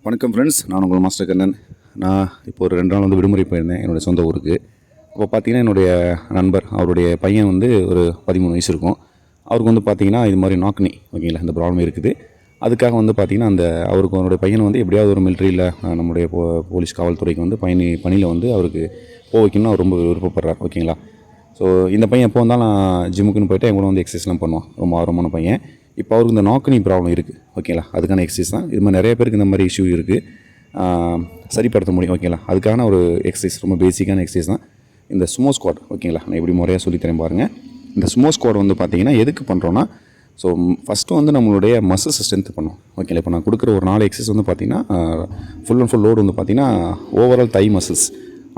வணக்கம் ஃப்ரெண்ட்ஸ், நான் உங்கள் மாஸ்டர் கண்ணன். நான் இப்போ ஒரு 2 நாள் வந்து விடுமுறை போயிருந்தேன் என்னுடைய சொந்த ஊருக்கு. அப்போ பார்த்தீங்கன்னா என்னுடைய நண்பர், அவருடைய பையன் வந்து ஒரு 13 வயசு இருக்கும். அவருக்கு வந்து பார்த்தீங்கன்னா இது மாதிரி நாக்னி ஓகேங்களா, இந்த ப்ராப்ளம் இருக்குது. அதுக்காக வந்து பார்த்தீங்கன்னா அவருக்கு அவருடைய பையன் வந்து எப்படியாவது ஒரு மிலிட்ரியில் நம்முடைய போலீஸ் காவல்துறைக்கு வந்து பணியில் வந்து அவருக்கு வைக்கணும்னு அவர் ரொம்ப விருப்பப்படுறார் ஓகேங்களா. ஸோ இந்த பையன் எப்போ வந்தாலும் நான் ஜிம்முக்குன்னு போய்ட்டு என் கூட வந்து எக்ஸசைஸ்லாம் பண்ணுவான். ரொம்ப ஆர்வமான பையன். இப்போ அவருக்கு இந்த நாக்னி ப்ராப்ளம் இருக்குது ஓகேங்களா. அதுக்கான எக்ஸசைஸ் தான் இது மாதிரி நிறைய பேருக்கு இந்த மாதிரி இஷ்யூ இருக்குது, சரிப்படுத்த முடியும் ஓகேங்களா. அதுக்கான ஒரு எக்ஸசைஸ், ரொம்ப பேசிக்கான எக்ஸசைஸ் தான் இந்த சுமோ ஸ்குவாட் ஓகேங்களா. நான் எப்படி முறையாக சொல்லித்தரேன் பாருங்கள். இந்த சுமோ ஸ்குவாட் வந்து பார்த்தீங்கன்னா எதுக்கு பண்ணுறோன்னா, ஸோ ஃபஸ்ட்டு வந்து நம்மளுடைய மசில்ஸ் ஸ்ட்ரென்த் பண்ணும் ஓகேங்களா. இப்போ நான் கொடுக்குற ஒரு 4 எக்ஸசைஸ் வந்து பார்த்தீங்கன்னா ஃபுல் அண்ட் ஃபுல் லோடு வந்து பார்த்தீங்கன்னா ஓவரால் தை மசில்ஸ்,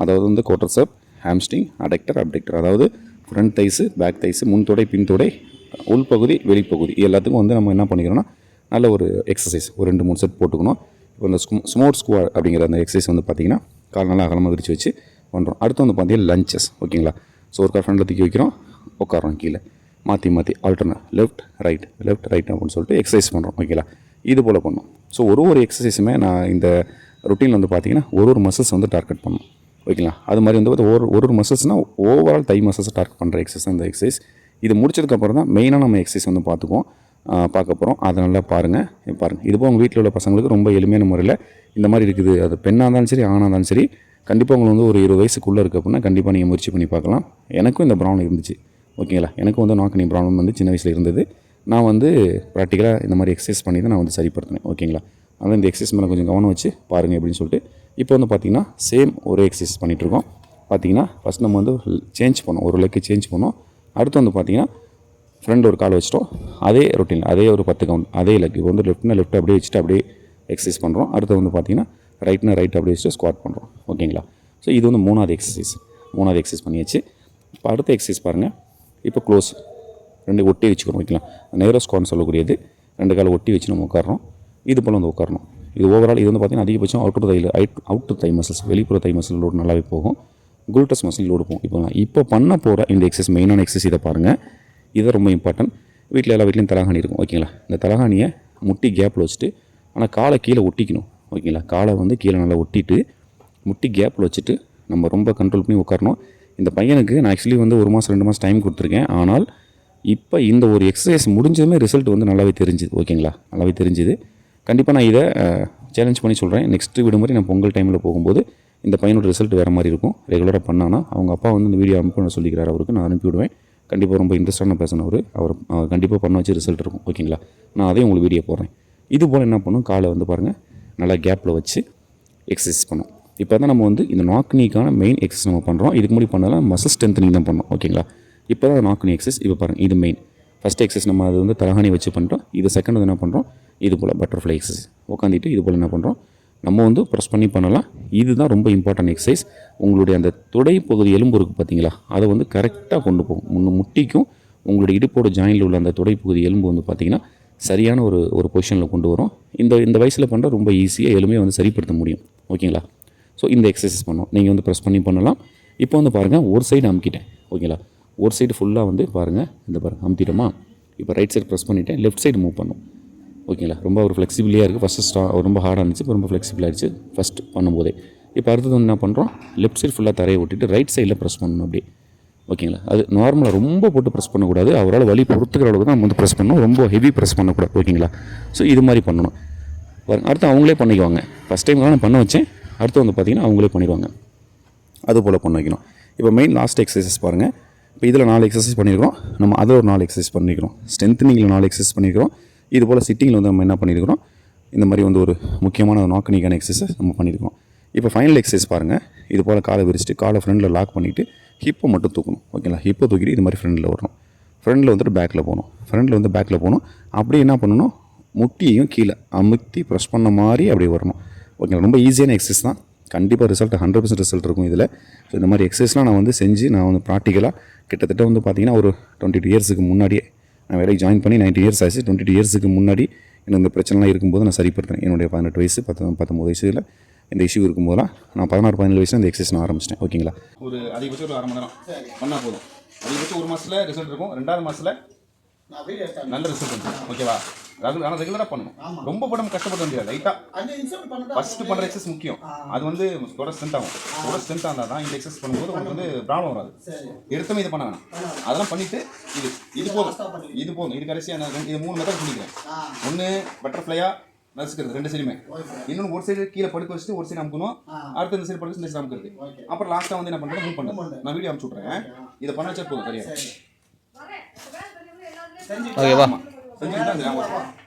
அதாவது வந்து கோட்டர்செப், ஹாம்ஸ்ட்ரிங், அடக்டர், அதாவது ஃப்ரண்ட் தைஸு, பேக் தைஸு, முன்தொடை, பின்தொடை, உள்பகுதி, வெளிப்பகுதி எல்லாத்துக்கும் வந்து நம்ம என்ன பண்ணிக்கிறோன்னா நல்ல ஒரு எக்ஸசைஸ் ஒரு 2-3 செட் போட்டுக்கணும். இப்போ இந்த சுமோ ஸ்குவாட் அப்படிங்கிற அந்த எக்ஸசைஸ் வந்து பார்த்திங்கன்னா கால் நல்லா அகலமாக விரிச்சு வச்சு பண்ணுறோம். அடுத்து வந்து பார்த்திங்கன்னா லஞ்சஸ் ஓகேங்களா. ஸோ ஒரு கால் ஃப்ரண்டில் தூக்கி வைக்கிறோம், உட்காரோம் கீழே, மாற்றி ஆல்டர்னேட் லெஃப்ட் ரைட் அப்படின்னு சொல்லிட்டு எக்ஸசைஸ் பண்ணுறோம் ஓகேங்களா. இது போல் பண்ணோம். ஸோ ஒரு எக்ஸசைஸுமே நான் இந்த ரொட்டீனில் வந்து பார்த்திங்கன்னா ஒரு மசில்ஸ் வந்து டார்கெட் பண்ணணும் ஓகேங்களா. அது மாதிரி வந்து ஒரு மசில்ஸ்னால் ஓவரால் தை மசில்ஸை டார்கெட் பண்ணுற எக்ஸசைஸ் தான் இந்த எக்ஸசைஸ். இது முடிச்சதுக்கப்புறம் தான் மெயினாக நம்ம எக்ஸசைஸ் வந்து பார்க்க போகிறோம். அதை நல்லா பாருங்கள். இதுபோல் உங்கள் வீட்டில் உள்ள பசங்களுக்கு ரொம்ப எளிமையான முறையில் இந்த மாதிரி இருக்குது. அது பெண்ணாக இருந்தாலும் சரி, ஆணாக இருந்தாலும் சரி, கண்டிப்பாக உங்களுக்கு வந்து ஒரு 20 வயசுக்குள்ளே இருக்குது அப்படின்னா கண்டிப்பாக நீங்கள் முயற்சி பண்ணி பார்க்கலாம். எனக்கும் இந்த ப்ராப்ளம் இருந்துச்சு ஓகேங்களா. எனக்கும் வந்து நாக்னி ப்ராப்ளம் வந்து சின்ன வயசில் இருந்தது. நான் வந்து ப்ராக்டிக்கலாக இந்த மாதிரி எக்ஸசைஸ் பண்ணி தான் நான் வந்து சரிப்படுத்தினேன் ஓகேங்களா. அதனால் இந்த எக்ஸசைஸ் மேலே கொஞ்சம் கவனம் வச்சு பாருங்கள் அப்படின்னு சொல்லிட்டு இப்போ வந்து பார்த்திங்கன்னா சேம் ஒரு எக்ஸசைஸ் பண்ணிகிட்ருக்கோம். பார்த்திங்கன்னா ஃபஸ்ட் நம்ம வந்து சேஞ்ச் பண்ணோம், ஒரு லெக்கு சேஞ்ச் பண்ணோம். அடுத்து வந்து பார்த்திங்கன்னா ஃப்ரண்ட் ஒரு கால் வச்சிட்டோம், அதே ரொட்டீன், அதே ஒரு 10 கவுண்ட், அதே லெக். இப்போ வந்து லெஃப்ட் அப்படியே வச்சுட்டு அப்படியே எக்ஸசைஸ் பண்ணுறோம். அடுத்து வந்து பார்த்திங்கன்னா ரைட் அப்படியே வச்சுட்டு ஸ்குவாட் பண்ணுறோம் ஓகேங்களா. ஸோ இது வந்து மூணாவது எக்ஸசைஸ் பண்ணியாச்சு. இப்போ அடுத்த எக்ஸசைஸ் பாருங்கள். இப்போ க்ளோஸ் 2 ஒட்டி வச்சுக்கிறோம் ஓகேங்களா. நேரோ ஸ்குவாட்னு சொல்லக்கூடியது. 2 கால் ஒட்டி வச்சு நம்ம உட்காரோம். இது போல் வந்து உட்காரணும். இது ஓவரால் இது வந்து பார்த்திங்கன்னா அதிகபட்சம் அவுட்டர் தை மசில்ஸ், வெளிப்புற தை மசில் லோடு நல்லாவே போகும். குல்டஸ் மசில் லோடு போகும். இப்போ பண்ண போகிற இந்த எக்ஸசைஸ் மெயினான எக்ஸசைஸ் இதை பாருங்கள். இது ரொம்ப இம்பார்ட்டன்ட். எல்லா வீட்லையும் தலகாணி இருக்கும் ஓகேங்களா. இந்த தலகாணியை முட்டி கேப்பில் வச்சுட்டு, ஆனால் காலை கீழே ஒட்டிக்கணும் ஓகேங்களா. காலை வந்து கீழே நல்லா ஒட்டிட்டு முட்டி கேப்பில் வச்சுட்டு நம்ம ரொம்ப கண்ட்ரோல் பண்ணி உட்காரணும். இந்த பையனுக்கு நான் ஆக்சுவலி வந்து 1 மாதம் 2 மாதம் டைம் கொடுத்துருக்கேன். ஆனால் இப்போ இந்த ஒரு எக்ஸசைஸ் முடிஞ்சதுமே ரிசல்ட் வந்து நல்லாவே தெரிஞ்சுது ஓகேங்களா. நல்லாவே தெரிஞ்சுது. கண்டிப்பாக நான் இதை சேலஞ்ச் பண்ணி சொல்கிறேன். நெக்ஸ்ட்டு விடுமுறை நான் பொங்கல் டைமில் போகும்போது இந்த பையனோட ரிசல்ட் வேறு மாதிரி இருக்கும். ரெகுலராக பண்ணானா அவங்க அப்பா வந்து இந்த வீடியோ அனுப்ப சொல்லிக்கிறார். அவருக்கு நான் அனுப்பிவிடுவேன். கண்டிப்பாக ரொம்ப இன்ட்ரெஸ்டான பேசணும் அவர் கண்டிப்பாக பண்ண வச்சு ரிசல்ட் இருக்கும் ஓகேங்களா. நான் அதையும் உங்களுக்கு வீடியோ போடுறேன். இது போல் என்ன பண்ணும், காலை வந்து பாருங்கள் நல்லா கேப்பில் வச்சு எக்ஸசைஸ் பண்ணும். இப்போ தான் நம்ம வந்து இந்த நாக்னிக்கான மெயின் எக்ஸசைஸ் நம்ம பண்ணுறோம். இதுக்கு முன்னாடி பண்ணலாம் மசில் ஸ்ட்ரென்த்னிங் தான் பண்ணோம் ஓகேங்களா. இப்போ தான் நாக்னி எக்ஸசைஸ். இப்போ பாருங்கள், இது மெயின் ஃபஸ்ட் எக்ஸசைஸ். நம்ம அது வந்து தலகாணி வச்சு பண்ணுறோம். இது செகண்ட் வந்து என்ன பண்ணுறோம், இது போல் பட்டர்ஃப்ளை எக்ஸசைஸ் உட்காந்துட்டு இது போல் என்ன பண்ணுறோம், நம்ம வந்து ப்ரெஸ் பண்ணி பண்ணலாம். இதுதான் ரொம்ப இம்பார்ட்டன்ட் எக்ஸசைஸ். உங்களுடைய அந்த தொடை பகுதி எலும்பு இருக்குது பார்த்தீங்களா, அதை வந்து கரெக்டாக கொண்டு போகும். முட்டிக்கும் உங்களுடைய இடுப்போட ஜாயினில் உள்ள அந்த தொடை பகுதி எலும்பு வந்து பார்த்திங்கன்னா சரியான ஒரு பொசிஷனில் கொண்டு வரும். இந்த வயசில் பண்ணுற ரொம்ப ஈஸியாக எலுமையை வந்து சரிப்படுத்த முடியும் ஓகேங்களா. ஸோ இந்த எக்ஸசைஸ் பண்ணோம். நீங்கள் வந்து ப்ரெஸ் பண்ணி பண்ணலாம். இப்போ வந்து பாருங்கள், ஒரு சைடு அமுக்கிட்டேன் ஓகேங்களா. ஒரு சைடு ஃபுல்லாக வந்து பாருங்கள், அமுத்திட்டோமா. இப்போ ரைட் சைடு ப்ரெஸ் பண்ணிவிட்டேன், லெஃப்ட் சைடு மூவ் பண்ணும் ஓகேங்களா. ரொம்ப ஒரு ஃப்ளெக்சிபிளாக இருக்குது. ஃபஸ்ட்டு ரொம்ப ஹார்டாக இருந்துச்சு, இப்போ ரொம்ப ஃப்ளெக்சிபிளாக ஆகிடுச்சு ஃபஸ்ட் பண்ணும்போதே. இப்போ அடுத்தது வந்து என்ன பண்ணுறோம், லெஃப்ட் சைடு ஃபுல்லாக தரையை விட்டுட்டு ரைட் சைடில் ப்ரெஸ் பண்ணணும் அப்படியே ஓகேங்களா. அது நார்மலாக ரொம்ப போட்டு ப்ரெஸ் பண்ணக்கூடாது. அவரால் வலி பொறுத்துக்கிற அளவுக்கு தான் நம்ம வந்து ப்ரெஸ் பண்ணணும். ரொம்ப ஹெவி ப்ரெஸ் பண்ணக்கூடாது ஓகேங்களா. ஸோ இது மாதிரி பண்ணணும். அடுத்து அவங்களே பண்ணிக்குவாங்க. ஃபஸ்ட் டைம் நான் பண்ண வச்சேன். அடுத்து வந்து பார்த்திங்கன்னா அவங்களே பண்ணிடுவாங்க. அது போல் பண்ண வைக்கணும். இப்போ மெயின் லாஸ்ட் எக்ஸசைஸ் பாருங்கள். இப்போ இதில் 4 எக்ஸசைஸ் பண்ணியிருக்கிறோம். நம்ம அதில் ஒரு 4 எக்ஸசைஸ் பண்ணிக்கிறோம். ஸ்ட்ரென்த்னிங்கில் 4 எக்ஸசைஸ் பண்ணியிருக்கிறோம். இது போல் சிட்டிங்கில் வந்து நம்ம என்ன பண்ணியிருக்கிறோம், இந்த மாதிரி வந்து ஒரு முக்கியமான நாக்னிக்கான எக்ஸசைஸ் நம்ம பண்ணியிருக்கோம். இப்போ ஃபைனல் எக்ஸசைஸ் பாருங்கள். இது போல் காலை விரிச்சிட்டு காலை ஃப்ரண்டில் லாக் பண்ணிவிட்டு ஹிப்பை மட்டும் தூக்கணும் ஓகேங்களா. ஹிப்பை தூக்கிட்டு இது மாதிரி ஃப்ரண்டில் வரணும். ஃப்ரண்டில் வந்துட்டு பேக்கில் போகணும். அப்படியே என்ன பண்ணணும், முட்டியையும் கீழே அமுத்தி ப்ரெஸ் பண்ண மாதிரி அப்படியே வரணும் ஓகேங்களா. ரொம்ப ஈஸியான எக்ஸசைஸ் தான். கண்டிப்பாக ரிசல்ட் 100% ரிசல்ட் இருக்கும் இதில். ஸோ இந்த மாதிரி எக்ஸசைஸ்லாம் நான் வந்து செஞ்சு நான் வந்து ப்ராக்டிக்கலாக கிட்டத்தட்ட வந்து பார்த்திங்கன்னா ஒரு 22 இயர்ஸுக்கு முன்னாடியே நான் வேலைக்கு ஜாயின் பண்ணி 19 இயர்ஸ் ஆச்சு. 22 இயர்ஸுக்கு முன்னாடி எனக்கு இந்த பிரச்சனைலாம் இருக்கும்போது நான் சரிப்படுத்தினேன். என்னுடைய 18 வயசு 19 வயசில் இந்த இஷ்யூ இருக்கும்போதெல்லாம் நான் 16-17 வயசில் இந்த எக்ஸசைஸ் நான் ஆரம்பிச்சிட்டேன் ஓகேங்களா. ஒரு அதிகபட்சம் ஒரு 1/2 மணி நேரம் பண்ணால் போதும். அதிகபட்சம் 1 மாதத்தில் ரிசல்ட் இருக்கும். 2வது மாதத்தில் நல்ல ரிசல்ட் இருக்கும் ஓகேவா. ஆனால் ரெகுலராக பண்ணணும். ரொம்ப படம் கஷ்டப்பட முடியாது. லைட்டாக 5 நிமிஷம் பண்ணா ஃபஸ்ட்டு பண்ணுற எக்ஸஸ் முக்கியம். அது வந்து தொடர் ஸ்ட்ரென்த் ஆகும். தொடர் ஸ்ட்ரென்த் இருந்தால் தான் இந்த எக்ஸஸ் பண்ணும்போது உங்களுக்கு வந்து ப்ராப்ளம் வராது. எடுத்தமே இதை பண்ண வேணாம். அதெல்லாம் பண்ணிவிட்டு இது போதும். இது கடைசியாக நான் இது 3 மெத்தட் பண்ணிக்கிறேன். ஒன்று பட்டர்ஃப்ளையாக நசுக்கிறது 2 சைடுமே. இன்னொன்று ஒரு சைடு கீழே படுக்க வச்சுட்டு ஒரு சைடு அமுக்கணும். அடுத்து இந்த சைடு படுக்க இந்த சைடு அமுக்கிறது. அப்புறம் லாஸ்ட்டாக வந்து என்ன பண்ணுறது, மூவ் பண்ணுறது. நான் வீடியோ அமுச்சு விட்றேன். இதை பண்ண வச்சா போதும். சரியா ஓகேவா? செஞ்சுட்டு தான்